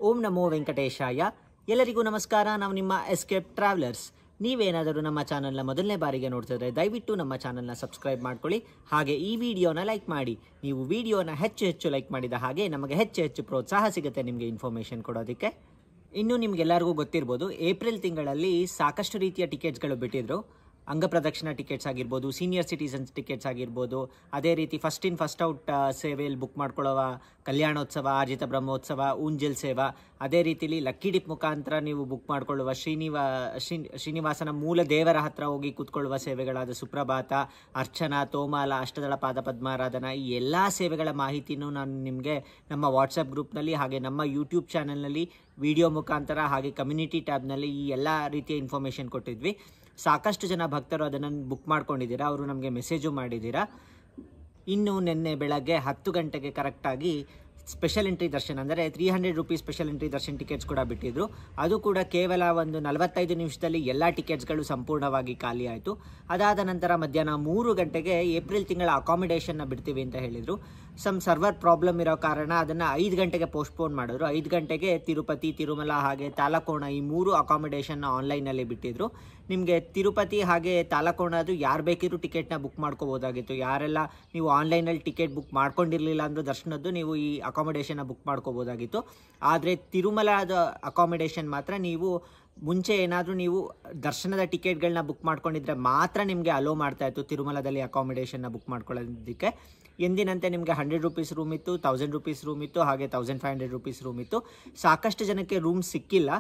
ಓಂ ನಮೋ ವೆಂಕಟೇಶಾಯ. ಎಲ್ಲರಿಗೂ ನಮಸ್ಕಾರ. ನಾವು ನಿಮ್ಮ ಎಸ್ಕೇಪ್ ಟ್ರಾವೆಲರ್ಸ್. ನೀವೇನಾದರೂ ನಮ್ಮ ಚಾನಲ್ನ ಮೊದಲನೇ ಬಾರಿಗೆ ನೋಡ್ತಿದ್ರೆ ದಯವಿಟ್ಟು ನಮ್ಮ ಚಾನಲ್ನ ಸಬ್ಸ್ಕ್ರೈಬ್ ಮಾಡ್ಕೊಳ್ಳಿ. ಹಾಗೆ ಈ ವಿಡಿಯೋನ ಲೈಕ್ ಮಾಡಿ. ನೀವು ವಿಡಿಯೋನ ಹೆಚ್ಚು ಲೈಕ್ ಮಾಡಿದ ಹಾಗೆ ನಮಗೆ ಹೆಚ್ಚು ಪ್ರೋತ್ಸಾಹ ಸಿಗುತ್ತೆ ನಿಮಗೆ ಇನ್ಫಾರ್ಮೇಷನ್ ಕೊಡೋದಕ್ಕೆ. ಇನ್ನು ನಿಮಗೆಲ್ಲರಿಗೂ ಗೊತ್ತಿರ್ಬೋದು, ಏಪ್ರಿಲ್ ತಿಂಗಳಲ್ಲಿ ಸಾಕಷ್ಟು ರೀತಿಯ ಟಿಕೆಟ್ಸ್ಗಳು ಬಿಟ್ಟಿದ್ರು. ಅಂಗಪ್ರದಕ್ಷಿಣಾ ಟಿಕೆಟ್ಸ್ ಆಗಿರ್ಬೋದು, ಸೀನಿಯರ್ ಸಿಟಿಸನ್ಸ್ ಟಿಕೆಟ್ಸ್ ಆಗಿರ್ಬೋದು, ಅದೇ ರೀತಿ ಫಸ್ಟ್ ಇನ್ ಫಸ್ಟ್ ಔಟ್ ಸೇವೆಯಲ್ಲಿ ಬುಕ್ ಮಾಡ್ಕೊಳ್ಳುವ ಕಲ್ಯಾಣೋತ್ಸವ, ಆರ್ಜಿತ ಬ್ರಹ್ಮೋತ್ಸವ, ಊಂಜಲ್ ಸೇವಾ, ಅದೇ ರೀತಿಲಿ ಲಕ್ಕಿ ಡಿಪ್ ಮುಖಾಂತರ ನೀವು ಬುಕ್ ಮಾಡ್ಕೊಳ್ಳುವ ಶ್ರೀನಿವಾಸನ ಮೂಲ ದೇವರ ಹತ್ರ ಹೋಗಿ ಕೂತ್ಕೊಳ್ಳುವ ಸೇವೆಗಳಾದ ಸುಪ್ರಭಾತ, ಅರ್ಚನಾ, ತೋಮಾಲ, ಅಷ್ಟದಳ ಪಾದ ಪದ್ಮಾರಾಧನಾ, ಈ ಎಲ್ಲ ಸೇವೆಗಳ ಮಾಹಿತಿನೂ ನಾನು ನಿಮಗೆ ನಮ್ಮ ವಾಟ್ಸಪ್ ಗ್ರೂಪ್ನಲ್ಲಿ ಹಾಗೆ ನಮ್ಮ ಯೂಟ್ಯೂಬ್ ಚಾನಲ್ನಲ್ಲಿ ವಿಡಿಯೋ ಮುಖಾಂತರ ಹಾಗೆ ಕಮ್ಯುನಿಟಿ ಟ್ಯಾಬ್ನಲ್ಲಿ ಈ ಎಲ್ಲ ರೀತಿಯ ಇನ್ಫಾರ್ಮೇಷನ್ ಕೊಟ್ಟಿದ್ವಿ. ಸಾಕಷ್ಟು ಜನ ಭಕ್ತರು ಅದನ್ನು ಬುಕ್ ಮಾಡ್ಕೊಂಡಿದ್ದೀರಾ, ಅವರು ನಮಗೆ ಮೆಸೇಜು ಮಾಡಿದ್ದೀರಾ. ಇನ್ನು ನಿನ್ನೆ ಬೆಳಗ್ಗೆ 10 ಗಂಟೆಗೆ ಕರೆಕ್ಟಾಗಿ ಸ್ಪೆಷಲ್ ಎಂಟ್ರಿ ದರ್ಶನ ಅಂದರೆ 300 rupees special entry Darshan tickets ಕೂಡ ಬಿಟ್ಟಿದ್ರು. ಅದು ಕೂಡ ಕೇವಲ ಒಂದು 45 ನಿಮಿಷದಲ್ಲಿ ಎಲ್ಲ ಟಿಕೆಟ್ಸ್ಗಳು ಸಂಪೂರ್ಣವಾಗಿ ಖಾಲಿ ಆಯಿತು. ಅದಾದ ನಂತರ ಮಧ್ಯಾಹ್ನ 3 ಗಂಟೆಗೆ ಏಪ್ರಿಲ್ ತಿಂಗಳ ಅಕಾಮಿಡೇಷನ್ನ ಬಿಡ್ತೀವಿ ಅಂತ ಹೇಳಿದರು. ಸರ್ವರ್ ಪ್ರಾಬ್ಲಮ್ ಇರೋ ಕಾರಣ ಅದನ್ನು 5 ಗಂಟೆಗೆ ಪೋಸ್ಟ್ಪೋನ್ ಮಾಡಿದ್ರು. 5 ಗಂಟೆಗೆ ತಿರುಪತಿ, ತಿರುಮಲ ಹಾಗೆ ತಾಲಕೋಣ ಈ 3 ಅಕಾಮಿಡೇಷನ್ನ ಆನ್ಲೈನಲ್ಲಿ ಬಿಟ್ಟಿದ್ರು. ನಿಮಗೆ ತಿರುಪತಿ ಹಾಗೆ ತಾಲಕೋಣದು ಯಾರು ಬೇಕಿದ್ರು ಟಿಕೆಟ್ನ ಬುಕ್ ಮಾಡ್ಕೋಬೋದಾಗಿತ್ತು. ಯಾರೆಲ್ಲ ನೀವು ಆನ್ಲೈನಲ್ಲಿ ಟಿಕೆಟ್ ಬುಕ್ ಮಾಡ್ಕೊಂಡಿರಲಿಲ್ಲ ಅಂದರೂ ದರ್ಶನದ್ದು ನೀವು ಈ ಅಕಾಮಿಡೇಷನ್ನ ಬುಕ್ ಮಾಡ್ಕೋಬೋದಾಗಿತ್ತು. ಆದರೆ ತಿರುಮಲದ ಅಕಾಮಿಡೇಷನ್ ಮಾತ್ರ ನೀವು ಮುಂಚೆ ಏನಾದರೂ ನೀವು ದರ್ಶನದ ಟಿಕೆಟ್ಗಳನ್ನ ಬುಕ್ ಮಾಡ್ಕೊಂಡಿದ್ರೆ ಮಾತ್ರ ನಿಮಗೆ ಅಲೋ ಮಾಡ್ತಾಯಿತ್ತು ತಿರುಮಲದಲ್ಲಿ ಅಕಾಮಿಡೇಷನ್ನ ಬುಕ್ ಮಾಡ್ಕೊಳ್ಳೋದಕ್ಕೆ. ಎಂದಿನಂತೆ ನಿಮಗೆ 100 ರೂಪೀಸ್ ರೂಮ್ ಇತ್ತು, 1000 ರೂಪೀಸ್ ರೂಮ್ ಇತ್ತು, ಹಾಗೆ 1500 ರೂಪೀಸ್ ರೂಮ್ ಇತ್ತು. ಸಾಕಷ್ಟು ಜನಕ್ಕೆ ರೂಮ್ ಸಿಕ್ಕಿಲ್ಲ.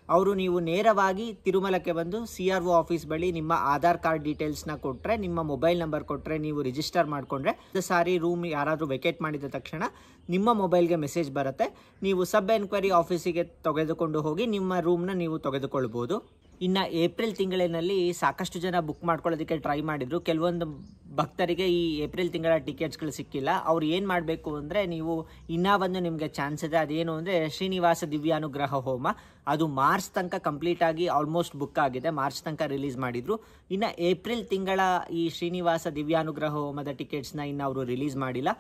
ಅವರು ನೀವು ನೇರವಾಗಿ ತಿರುಮಲಕ್ಕೆ ಬಂದು CRO ಆಫೀಸ್ ಬಳಿ ನಿಮ್ಮ ಆಧಾರ್ ಕಾರ್ಡ್ ಡೀಟೇಲ್ಸ್ನ ಕೊಟ್ಟರೆ, ನಿಮ್ಮ ಮೊಬೈಲ್ ನಂಬರ್ ಕೊಟ್ಟರೆ, ನೀವು ರಿಜಿಸ್ಟರ್ ಮಾಡಿಕೊಂಡ್ರೆ ಸಾರಿ ರೂಮ್ ಯಾರಾದರೂ ವೆಕೇಟ್ ಮಾಡಿದ ತಕ್ಷಣ ನಿಮ್ಮ ಮೊಬೈಲ್ಗೆ ಮೆಸೇಜ್ ಬರುತ್ತೆ. ನೀವು ಸಬ್ ಎನ್ಕ್ವೈರಿ ಆಫೀಸಿಗೆ ತೆಗೆದುಕೊಂಡು ಹೋಗಿ ನಿಮ್ಮ ರೂಮ್ನ ನೀವು ತೆಗೆದುಕೊಳ್ಬೋದು. ಇನ್ನು ಏಪ್ರಿಲ್ ತಿಂಗಳಿನಲ್ಲಿ ಸಾಕಷ್ಟು ಜನ ಬುಕ್ ಮಾಡ್ಕೊಳ್ಳೋದಕ್ಕೆ ಟ್ರೈ ಮಾಡಿದರು. ಕೆಲವೊಂದು ಭಕ್ತರಿಗೆ ಈ ಏಪ್ರಿಲ್ ತಿಂಗಳ ಟಿಕೆಟ್ಸ್ಗಳು ಸಿಕ್ಕಿಲ್ಲ. ಅವ್ರು ಏನು ಮಾಡಬೇಕು ಅಂದರೆ, ನೀವು ಇನ್ನೂ ಒಂದು ನಿಮಗೆ ಚಾನ್ಸ್ ಇದೆ. ಅದೇನು ಅಂದರೆ ಶ್ರೀನಿವಾಸ ದಿವ್ಯಾನುಗ್ರಹ ಹೋಮ. ಅದು ಮಾರ್ಚ್ ತನಕ ಕಂಪ್ಲೀಟ್ ಆಗಿ ಆಲ್ಮೋಸ್ಟ್ ಬುಕ್ ಆಗಿದೆ. ಮಾರ್ಚ್ ತನಕ ರಿಲೀಸ್ ಮಾಡಿದರು. ಇನ್ನು ಏಪ್ರಿಲ್ ತಿಂಗಳ ಈ ಶ್ರೀನಿವಾಸ ದಿವ್ಯಾನುಗ್ರಹ ಹೋಮದ ಟಿಕೆಟ್ಸ್ನ ಇನ್ನು ಅವರು ರಿಲೀಸ್ ಮಾಡಿಲ್ಲ.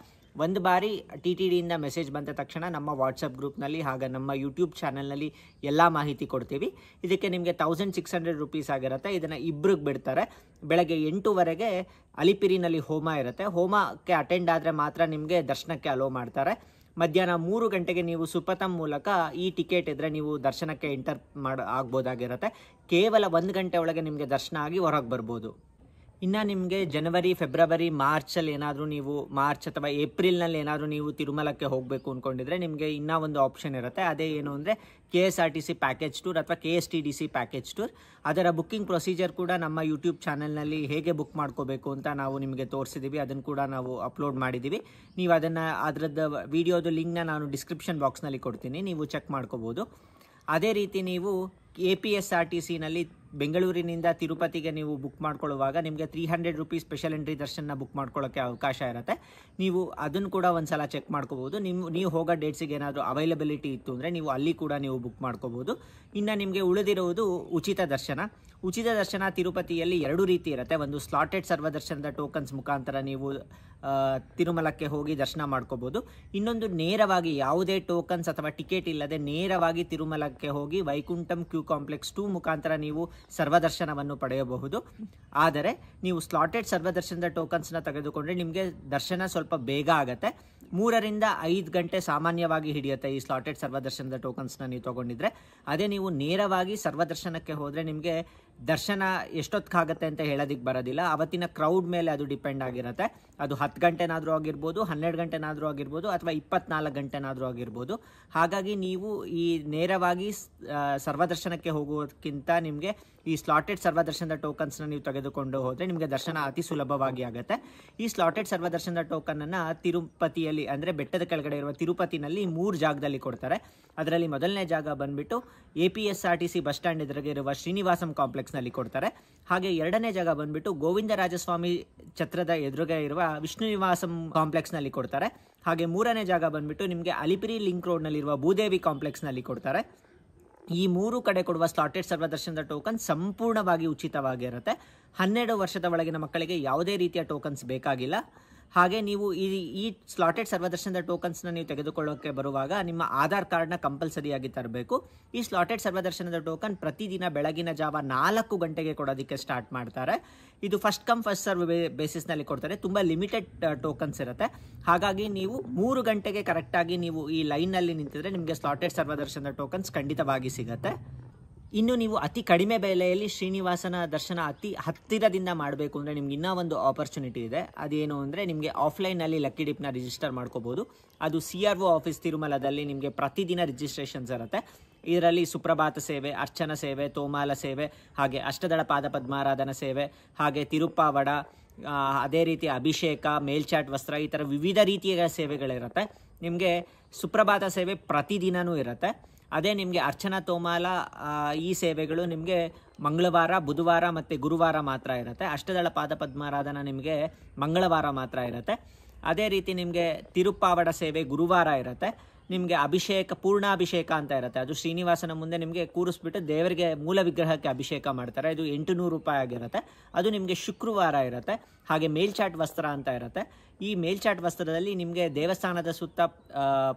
ಒಂದು ಬಾರಿ TTDಯಿಂದ ಮೆಸೇಜ್ ಬಂದ ತಕ್ಷಣ ನಮ್ಮ ವಾಟ್ಸಪ್ ಗ್ರೂಪ್ನಲ್ಲಿ ಹಾಗೆ ನಮ್ಮ ಯೂಟ್ಯೂಬ್ ಚಾನಲ್ನಲ್ಲಿ ಎಲ್ಲ ಮಾಹಿತಿ ಕೊಡ್ತೀವಿ. ಇದಕ್ಕೆ ನಿಮಗೆ 1600 ರೂಪೀಸ್ ಆಗಿರುತ್ತೆ. ಇದನ್ನು ಇಬ್ಬರಿಗೆ ಬಿಡ್ತಾರೆ. ಬೆಳಗ್ಗೆ 8 ಅಲಿಪಿರಿನಲ್ಲಿ ಹೋಮ ಇರುತ್ತೆ. ಹೋಮಕ್ಕೆ ಅಟೆಂಡ್ ಆದರೆ ಮಾತ್ರ ನಿಮಗೆ ದರ್ಶನಕ್ಕೆ ಅಲೋ ಮಾಡ್ತಾರೆ. ಮಧ್ಯಾಹ್ನ 3 ಗಂಟೆಗೆ ನೀವು ಸುಪಥಮ್ ಮೂಲಕ ಈ ಟಿಕೆಟ್ ಇದ್ದರೆ ನೀವು ದರ್ಶನಕ್ಕೆ ಎಂಟರ್ ಆಗ್ಬೋದಾಗಿರುತ್ತೆ. ಕೇವಲ 1 ಗಂಟೆ ಒಳಗೆ ನಿಮಗೆ ದರ್ಶನ ಆಗಿ ಹೊರಗೆ ಬರ್ಬೋದು. ಇನ್ನು ನಿಮಗೆ ಜನವರಿ, ಫೆಬ್ರವರಿ, ಮಾರ್ಚಲ್ಲಿ ಏನಾದರೂ ನೀವು ಮಾರ್ಚ್ ಅಥವಾ ಏಪ್ರಿಲ್ನಲ್ಲಿ ಏನಾದರೂ ನೀವು ತಿರುಮಲಕ್ಕೆ ಹೋಗಬೇಕು ಅಂದ್ಕೊಂಡಿದ್ರೆ ನಿಮಗೆ ಇನ್ನೂ ಒಂದು ಆಪ್ಷನ್ ಇರುತ್ತೆ. ಅದೇ ಏನು ಅಂದರೆ KSRTC ಪ್ಯಾಕೇಜ್ ಟೂರ್ ಅಥವಾ KSTDC ಪ್ಯಾಕೇಜ್ ಟೂರ್. ಅದರ ಬುಕ್ಕಿಂಗ್ ಪ್ರೊಸೀಜರ್ ಕೂಡ ನಮ್ಮ ಯೂಟ್ಯೂಬ್ ಚಾನಲ್ನಲ್ಲಿ ಹೇಗೆ ಬುಕ್ ಮಾಡ್ಕೋಬೇಕು ಅಂತ ನಾವು ನಿಮಗೆ ತೋರಿಸಿದ್ದೀವಿ. ಅದನ್ನು ಕೂಡ ನಾವು ಅಪ್ಲೋಡ್ ಮಾಡಿದ್ದೀವಿ. ನೀವು ಅದರದ್ದು ವಿಡಿಯೋದು ಲಿಂಕ್ನ ನಾನು ಡಿಸ್ಕ್ರಿಪ್ಷನ್ ಬಾಕ್ಸ್ನಲ್ಲಿ ಕೊಡ್ತೀನಿ, ನೀವು ಚೆಕ್ ಮಾಡ್ಕೋಬೋದು. ಅದೇ ರೀತಿ ನೀವು APSRTCನಲ್ಲಿ ಬೆಂಗಳೂರಿನಿಂದ ತಿರುಪತಿಗೆ ನೀವು ಬುಕ್ ಮಾಡ್ಕೊಳ್ಳುವಾಗ ನಿಮಗೆ 300 ರೂಪೀಸ್ ಸ್ಪೆಷಲ್ ಎಂಟ್ರಿ ದರ್ಶನ ಬುಕ್ ಮಾಡ್ಕೊಳ್ಳೋಕ್ಕೆ ಅವಕಾಶ ಇರುತ್ತೆ. ನೀವು ಅದನ್ನು ಕೂಡ ಒಂದು ಸಲ ಚೆಕ್ ಮಾಡ್ಕೋಬೋದು. ನೀವು ಹೋಗೋ ಡೇಟ್ಸಿಗೆ ಏನಾದರೂ ಅವೈಲಬಿಲಿಟಿ ಇತ್ತು ಅಂದರೆ ನೀವು ಅಲ್ಲಿ ಕೂಡ ನೀವು ಬುಕ್ ಮಾಡ್ಕೋಬೋದು. ಇನ್ನು ನಿಮಗೆ ಉಳಿದಿರುವುದು ಉಚಿತ ದರ್ಶನ. ಉಚಿತ ದರ್ಶನ ತಿರುಪತಿಯಲ್ಲಿ 2 ರೀತಿ ಇರುತ್ತೆ. ಒಂದು ಸ್ಲಾಟೆಡ್ ಸರ್ವದರ್ಶನದ ಟೋಕನ್ಸ್ ಮುಖಾಂತರ ನೀವು ತಿರುಮಲಕ್ಕೆ ಹೋಗಿ ದರ್ಶನ ಮಾಡ್ಕೋಬೋದು. ಇನ್ನೊಂದು ನೇರವಾಗಿ ಯಾವುದೇ ಟೋಕನ್ಸ್ ಅಥವಾ ಟಿಕೆಟ್ ಇಲ್ಲದೆ ನೇರವಾಗಿ ತಿರುಮಲಕ್ಕೆ ಹೋಗಿ ವೈಕುಂಠಂ ಕ್ಯೂ ಕಾಂಪ್ಲೆಕ್ಸ್ 2 ಮುಖಾಂತರ ನೀವು ಸರ್ವದರ್ಶನವನ್ನು ಪಡೆಯಬಹುದು. ಆದರೆ ನೀವು ಸ್ಲಾಟೆಡ್ ಸರ್ವದರ್ಶನದ ಟೋಕನ್ಸ್ನ ತೆಗೆದುಕೊಂಡ್ರೆ ನಿಮಗೆ ದರ್ಶನ ಸ್ವಲ್ಪ ಬೇಗ ಆಗುತ್ತೆ. 3 ರಿಂದ 5 ಗಂಟೆ ಸಾಮಾನ್ಯವಾಗಿ ಹಿಡಿಯುತ್ತೆ ಈ ಸ್ಲಾಟೆಡ್ ಸರ್ವದರ್ಶನದ ಟೋಕನ್ಸ್ನ ನೀವು ತೊಗೊಂಡಿದ್ರೆ. ಅದೇ ನೀವು ನೇರವಾಗಿ ಸರ್ವದರ್ಶನಕ್ಕೆ ಹೋದರೆ ನಿಮಗೆ ದರ್ಶನ ಎಷ್ಟೊತ್ತಾಗುತ್ತೆ ಅಂತ ಹೇಳೋದಕ್ಕೆ ಬರೋದಿಲ್ಲ. ಅವತ್ತಿನ ಕ್ರೌಡ್ ಮೇಲೆ ಅದು ಡಿಪೆಂಡ್ ಆಗಿರುತ್ತೆ. ಅದು 10 ಗಂಟೆನಾದರೂ ಆಗಿರ್ಬೋದು, 12 ಗಂಟೆನಾದರೂ ಆಗಿರ್ಬೋದು, ಅಥವಾ 24 ಗಂಟೆನಾದರೂ ಆಗಿರ್ಬೋದು. ಹಾಗಾಗಿ ನೀವು ಈ ನೇರವಾಗಿ ಸರ್ವದರ್ಶನಕ್ಕೆ ಹೋಗೋದಕ್ಕಿಂತ ನಿಮಗೆ ಈ ಸ್ಲಾಟೆಡ್ ಸರ್ವದರ್ಶನದ ಟೋಕನ್ಸ್ನ ನೀವು ತೆಗೆದುಕೊಂಡು ಹೋದರೆ ನಿಮಗೆ ದರ್ಶನ ಅತಿ ಸುಲಭವಾಗಿ ಆಗುತ್ತೆ. ಈ ಸ್ಲಾಟೆಡ್ ಸರ್ವದರ್ಶನದ ಟೋಕನನ್ನು ತಿರುಪತಿಯಲ್ಲಿ ಅಂದರೆ ಬೆಟ್ಟದ ಕೆಳಗಡೆ ಇರುವ ತಿರುಪತಿನಲ್ಲಿ 3 ಜಾಗದಲ್ಲಿ ಕೊಡ್ತಾರೆ. ಅದರಲ್ಲಿ ಮೊದಲನೇ ಜಾಗ ಬಂದುಬಿಟ್ಟು APSRTC ಬಸ್ ಸ್ಟ್ಯಾಂಡ್ ಎದುರಿಗೆ ಇರುವ ಶ್ರೀನಿವಾಸಂ ಕಾಂಪ್ಲೆಕ್ಸ್ನಲ್ಲಿ ಕೊಡ್ತಾರೆ. ಹಾಗೆ 2ನೇ ಜಾಗ ಬಂದುಬಿಟ್ಟು ಗೋವಿಂದರಾಜಸ್ವಾಮಿ ಛತ್ರದ ಎದುರಿಗೆ ಇರುವ ವಿಷ್ಣು ನಿವಾಸಂ ಕಾಂಪ್ಲೆಕ್ಸ್ನಲ್ಲಿ ಕೊಡ್ತಾರೆ. ಹಾಗೆ 3ನೇ ಜಾಗ ಬಂದುಬಿಟ್ಟು ನಿಮಗೆ ಅಲಿಪಿರಿ ಲಿಂಕ್ ರೋಡ್ನಲ್ಲಿರುವ ಭೂದೇವಿ ಕಾಂಪ್ಲೆಕ್ಸ್ನಲ್ಲಿ ಕೊಡ್ತಾರೆ. ಈ 3 ಕಡೆ ಕೊಡುವ ಸ್ಲಾಟೆಡ್ ಸರ್ವದರ್ಶನದ ಟೋಕನ್ ಸಂಪೂರ್ಣವಾಗಿ ಉಚಿತವಾಗಿರುತ್ತೆ. 12 ವರ್ಷದ ಒಳಗಿನ ಮಕ್ಕಳಿಗೆ ಯಾವುದೇ ರೀತಿಯ ಟೋಕನ್ಸ್ ಬೇಕಾಗಿಲ್ಲ. ಹಾಗೆ ನೀವು ಈ ಸ್ಲಾಟೆಡ್ ಸರ್ವದರ್ಶನದ ಟೋಕನ್ಸ್ನ ನೀವು ತೆಗೆದುಕೊಳ್ಳೋಕೆ ಬರುವಾಗ ನಿಮ್ಮ ಆಧಾರ್ ಕಾರ್ಡ್ನ ಕಂಪಲ್ಸರಿಯಾಗಿ ತರಬೇಕು. ಈ ಸ್ಲಾಟೆಡ್ ಸರ್ವದರ್ಶನದ ಟೋಕನ್ ಪ್ರತಿದಿನ ಬೆಳಗಿನ ಜಾವ 4 ಗಂಟೆಗೆ ಕೊಡೋದಕ್ಕೆ ಸ್ಟಾರ್ಟ್ ಮಾಡ್ತಾರೆ. ಇದು ಫಸ್ಟ್ ಕಮ್ ಫಸ್ಟ್ ಸರ್ವ್ ಬೇಸಿಸ್ನಲ್ಲಿ ಕೊಡ್ತಾರೆ. ತುಂಬ ಲಿಮಿಟೆಡ್ ಟೋಕನ್ಸ್ ಇರುತ್ತೆ. ಹಾಗಾಗಿ ನೀವು 3 ಗಂಟೆಗೆ ಕರೆಕ್ಟಾಗಿ ನೀವು ಈ ಲೈನ್ನಲ್ಲಿ ನಿಂತಿದ್ರೆ ನಿಮಗೆ ಸ್ಲಾಟೆಡ್ ಸರ್ವದರ್ಶನದ ಟೋಕನ್ಸ್ ಖಂಡಿತವಾಗಿ ಸಿಗುತ್ತೆ. ಇನ್ನು ನೀವು ಅತಿ ಕಡಿಮೆ ಬೆಲೆಯಲ್ಲಿ ಶ್ರೀನಿವಾಸನ ದರ್ಶನ ಅತಿ ಹತ್ತಿರದಿಂದ ಮಾಡಬೇಕು ಅಂದರೆ ನಿಮ್ಗೆ ಇನ್ನೂ ಒಂದು ಆಪರ್ಚುನಿಟಿ ಇದೆ. ಅದೇನು ಅಂದರೆ ನಿಮಗೆ ಆಫ್ಲೈನಲ್ಲಿ ಲಕ್ಕಿ ಡಿಪ್ನ ರಿಜಿಸ್ಟರ್ ಮಾಡ್ಕೋಬೋದು. ಅದು CRO ಆಫೀಸ್ ತಿರುಮಲದಲ್ಲಿ ನಿಮಗೆ ಪ್ರತಿದಿನ ರಿಜಿಸ್ಟ್ರೇಷನ್ಸ್ ಇರುತ್ತೆ. ಇದರಲ್ಲಿ ಸುಪ್ರಭಾತ ಸೇವೆ, ಅರ್ಚನ ಸೇವೆ, ತೋಮಾಲ ಸೇವೆ, ಹಾಗೆ ಅಷ್ಟದಳ ಪಾದ ಪದ್ಮಾರಾಧನ ಸೇವೆ, ಹಾಗೆ ತಿರುಪ್ಪಾವಡ, ಅದೇ ರೀತಿ ಅಭಿಷೇಕ, ಮೇಲ್ಚಾಟ್ ವಸ್ತ್ರ, ಈ ಥರ ವಿವಿಧ ರೀತಿಯ ಸೇವೆಗಳಿರುತ್ತೆ. ನಿಮಗೆ ಸುಪ್ರಭಾತ ಸೇವೆ ಪ್ರತಿದಿನವೂ ಇರುತ್ತೆ. ಅದೇ ನಿಮಗೆ ಅರ್ಚನಾ ತೋಮಾಲ ಈ ಸೇವೆಗಳು ನಿಮಗೆ ಮಂಗಳವಾರ, ಬುಧವಾರ ಮತ್ತು ಗುರುವಾರ ಮಾತ್ರ ಇರುತ್ತೆ. ಅಷ್ಟದಳ ಪಾದ ಪದ್ಮಾರಾಧನ ನಿಮಗೆ ಮಂಗಳವಾರ ಮಾತ್ರ ಇರುತ್ತೆ. ಅದೇ ರೀತಿ ನಿಮಗೆ ತಿರುಪ್ಪಾವಡ ಸೇವೆ ಗುರುವಾರ ಇರುತ್ತೆ. ನಿಮಗೆ ಅಭಿಷೇಕ, ಪೂರ್ಣಾಭಿಷೇಕ ಅಂತ ಇರುತ್ತೆ. ಅದು ಶ್ರೀನಿವಾಸನ ಮುಂದೆ ನಿಮಗೆ ಕೂರಿಸ್ಬಿಟ್ಟು ದೇವರಿಗೆ ಮೂಲ ವಿಗ್ರಹಕ್ಕೆ ಅಭಿಷೇಕ ಮಾಡ್ತಾರೆ. ಇದು 800 ರೂಪಾಯಿ ಆಗಿರುತ್ತೆ. ಅದು ನಿಮಗೆ ಶುಕ್ರವಾರ ಇರುತ್ತೆ. ಹಾಗೆ ಮೇಲ್ಚಾಟ್ ವಸ್ತ್ರ ಅಂತ ಇರುತ್ತೆ. ಈ ಮೇಲ್ಚಾಟ್ ವಸ್ತ್ರದಲ್ಲಿ ನಿಮಗೆ ದೇವಸ್ಥಾನದ ಸುತ್ತ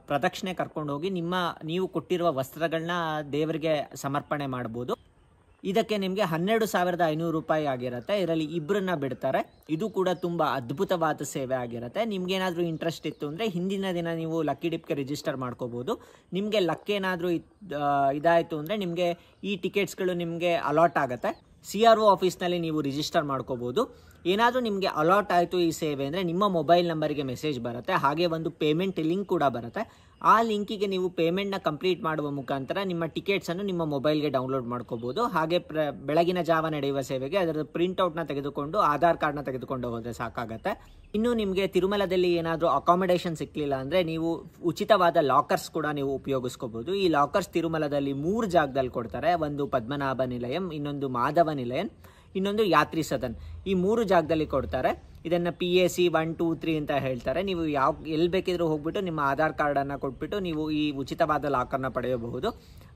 ಪ್ರದಕ್ಷಿಣೆ ಕರ್ಕೊಂಡು ಹೋಗಿ ನೀವು ಕೊಟ್ಟಿರುವ ವಸ್ತ್ರಗಳನ್ನ ದೇವರಿಗೆ ಸಮರ್ಪಣೆ ಮಾಡ್ಬೋದು. ಇದಕ್ಕೆ ನಿಮಗೆ 12,500 ರೂಪಾಯಿ ಆಗಿರುತ್ತೆ. ಇದರಲ್ಲಿ ಇಬ್ಬರನ್ನ ಬಿಡ್ತಾರೆ. ಇದು ಕೂಡ ತುಂಬ ಅದ್ಭುತವಾದ ಸೇವೆ ಆಗಿರುತ್ತೆ. ನಿಮ್ಗೇನಾದರೂ ಇಂಟ್ರೆಸ್ಟ್ ಇತ್ತು ಅಂದರೆ ಹಿಂದಿನ ದಿನ ನೀವು ಲಕ್ಕಿ ಡಿಪ್ಗೆ ರಿಜಿಸ್ಟರ್ ಮಾಡ್ಕೋಬೋದು. ನಿಮಗೆ ಲಕ್ ಏನಾದರೂ ಇದಾಯಿತು ಅಂದರೆ ನಿಮಗೆ ಈ ಟಿಕೆಟ್ಸ್ಗಳು ನಿಮಗೆ ಅಲಾಟ್ ಆಗುತ್ತೆ. CRO ಆಫೀಸ್ನಲ್ಲಿ ನೀವು ರಿಜಿಸ್ಟರ್ ಮಾಡ್ಕೋಬೋದು. ಏನಾದರೂ ನಿಮಗೆ ಅಲಾಟ್ ಆಯಿತು ಈ ಸೇವೆ ಅಂದರೆ ನಿಮ್ಮ ಮೊಬೈಲ್ ನಂಬರಿಗೆ ಮೆಸೇಜ್ ಬರುತ್ತೆ. ಹಾಗೆ ಒಂದು ಪೇಮೆಂಟ್ ಲಿಂಕ್ ಕೂಡ ಬರುತ್ತೆ. ಆ ಲಿಂಕಿಗೆ ನೀವು ಪೇಮೆಂಟ್ನ ಕಂಪ್ಲೀಟ್ ಮಾಡುವ ಮುಖಾಂತರ ನಿಮ್ಮ ಟಿಕೆಟ್ಸನ್ನು ನಿಮ್ಮ ಮೊಬೈಲ್ಗೆ ಡೌನ್ಲೋಡ್ ಮಾಡ್ಕೋಬೋದು. ಹಾಗೆ ಬೆಳಗಿನ ಜಾವ ನಡೆಯುವ ಸೇವೆಗೆ ಅದರ ಪ್ರಿಂಟೌಟ್ನ ತೆಗೆದುಕೊಂಡು ಆಧಾರ್ ಕಾರ್ಡ್ನ ತೆಗೆದುಕೊಂಡು ಹೋದರೆ ಸಾಕಾಗತ್ತೆ. ಇನ್ನು ನಿಮಗೆ ತಿರುಮಲದಲ್ಲಿ ಏನಾದರೂ ಅಕಾಮಿಡೇಷನ್ ಸಿಕ್ಕಲಿಲ್ಲ ಅಂದರೆ ನೀವು ಉಚಿತವಾದ ಲಾಕರ್ಸ್ ಕೂಡ ನೀವು ಉಪಯೋಗಿಸ್ಕೋಬೋದು. ಈ ಲಾಕರ್ಸ್ ತಿರುಮಲದಲ್ಲಿ 3 ಜಾಗದಲ್ಲಿ ಕೊಡ್ತಾರೆ. ಒಂದು ಪದ್ಮನಾಭ ನಿಲಯಂ, ಇನ್ನೊಂದು ಮಾಧವ ನಿಲಯನ್, ಇನ್ನೊಂದು ಯಾತ್ರಿ ಸದನ್. ಈ 3 ಜಾಗದಲ್ಲಿ ಕೊಡ್ತಾರೆ. ಇದನ್ನು PAC 1, 2, 3 ಅಂತ ಹೇಳ್ತಾರೆ. ನೀವು ಎಲ್ಲಿ ಬೇಕಿದ್ರೂ ಹೋಗ್ಬಿಟ್ಟು ನಿಮ್ಮ ಆಧಾರ್ ಕಾರ್ಡನ್ನು ಕೊಟ್ಬಿಟ್ಟು ನೀವು ಈ ಉಚಿತವಾದ ಲಾಕರ್ನ ಪಡೆಯಬಹುದು.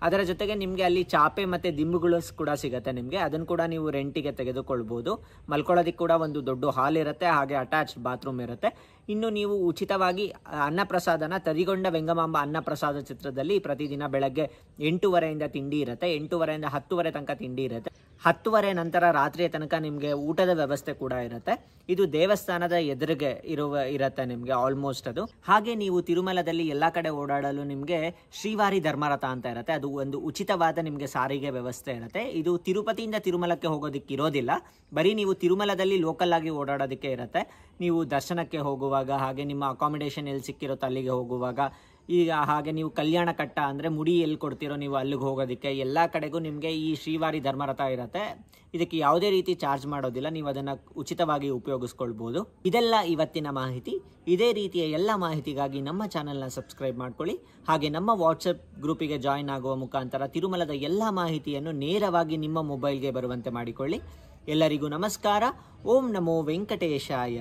ಅದರ ಜೊತೆಗೆ ನಿಮಗೆ ಅಲ್ಲಿ ಚಾಪೆ ಮತ್ತು ದಿಂಬುಗಳು ಕೂಡ ಸಿಗುತ್ತೆ ನಿಮಗೆ. ಅದನ್ನು ಕೂಡ ನೀವು ರೆಂಟಿಗೆ ತೆಗೆದುಕೊಳ್ಬೋದು. ಮಲ್ಕೊಳ್ಳೋದಕ್ಕೆ ಕೂಡ ಒಂದು ದೊಡ್ಡ ಹಾಲ್ ಇರುತ್ತೆ. ಹಾಗೆ ಅಟ್ಯಾಚ್ಡ್ ಬಾತ್ರೂಮ್ ಇರುತ್ತೆ. ಇನ್ನು ನೀವು ಉಚಿತವಾಗಿ ಅನ್ನಪ್ರಸಾದನ ತರಿಗೊಂಡ ವೆಂಗಮಾಂಬ ಅನ್ನಪ್ರಸಾದ ಚಿತ್ರದಲ್ಲಿ ಪ್ರತಿದಿನ ಬೆಳಗ್ಗೆ 8:30ಯಿಂದ ತಿಂಡಿ ಇರುತ್ತೆ. 8:30ಯಿಂದ 10:00 ತನಕ ತಿಂಡಿ ಇರುತ್ತೆ. 10:30 ನಂತರ ರಾತ್ರಿಯ ತನಕ ನಿಮಗೆ ಊಟದ ವ್ಯವಸ್ಥೆ ಕೂಡ ಇರುತ್ತೆ. ಇದು ದೇವಸ್ಥಾನದ ಎದುರಿಗೆ ಇರುತ್ತೆ ನಿಮಗೆ ಆಲ್ಮೋಸ್ಟ್ ಅದು. ಹಾಗೆ ನೀವು ತಿರುಮಲದಲ್ಲಿ ಎಲ್ಲ ಕಡೆ ಓಡಾಡಲು ನಿಮಗೆ ಶ್ರೀವಾರಿ ಧರ್ಮರಥ ಅಂತ ಇರುತ್ತೆ. ಅದು ಒಂದು ಉಚಿತವಾದ ನಿಮಗೆ ಸಾರಿಗೆ ವ್ಯವಸ್ಥೆ ಇರುತ್ತೆ. ಇದು ತಿರುಪತಿಯಿಂದ ತಿರುಮಲಕ್ಕೆ ಹೋಗೋದಕ್ಕೆ ಇರೋದಿಲ್ಲ. ಬರೀ ನೀವು ತಿರುಮಲದಲ್ಲಿ ಲೋಕಲ್ ಆಗಿ ಓಡಾಡೋದಕ್ಕೆ ಇರುತ್ತೆ. ನೀವು ದರ್ಶನಕ್ಕೆ ಹೋಗುವಾಗ, ಹಾಗೆ ನಿಮ್ಮ ಅಕಾಮಿಡೇಷನ್ ಎಲ್ಲಿ ಸಿಕ್ಕಿರುತ್ತೋ ಅಲ್ಲಿಗೆ ಹೋಗುವಾಗ, ಈಗ ಹಾಗೆ ನೀವು ಕಲ್ಯಾಣ ಕಟ್ಟ ಅಂದರೆ ಮುಡಿ ಎಲ್ಲಿ ಕೊಡ್ತೀರೋ ನೀವು ಅಲ್ಲಿಗೆ ಹೋಗೋದಕ್ಕೆ ಎಲ್ಲ ಕಡೆಗೂ ನಿಮಗೆ ಈ ಶ್ರೀವಾರಿ ಧರ್ಮರಥ ಇರುತ್ತೆ. ಇದಕ್ಕೆ ಯಾವುದೇ ರೀತಿ ಚಾರ್ಜ್ ಮಾಡೋದಿಲ್ಲ. ನೀವು ಅದನ್ನು ಉಚಿತವಾಗಿ ಉಪಯೋಗಿಸ್ಕೊಳ್ಬೋದು. ಇದೆಲ್ಲ ಇವತ್ತಿನ ಮಾಹಿತಿ. ಇದೇ ರೀತಿಯ ಎಲ್ಲ ಮಾಹಿತಿಗಾಗಿ ನಮ್ಮ ಚಾನಲ್ನ ಸಬ್ಸ್ಕ್ರೈಬ್ ಮಾಡ್ಕೊಳ್ಳಿ. ಹಾಗೆ ನಮ್ಮ ವಾಟ್ಸಪ್ ಗ್ರೂಪಿಗೆ ಜಾಯಿನ್ ಆಗುವ ಮುಖಾಂತರ ತಿರುಮಲದ ಎಲ್ಲ ಮಾಹಿತಿಯನ್ನು ನೇರವಾಗಿ ನಿಮ್ಮ ಮೊಬೈಲ್ಗೆ ಬರುವಂತೆ ಮಾಡಿಕೊಳ್ಳಿ. ಎಲ್ಲರಿಗೂ ನಮಸ್ಕಾರ. ಓಂ ನಮೋ ವೆಂಕಟೇಶಾಯ.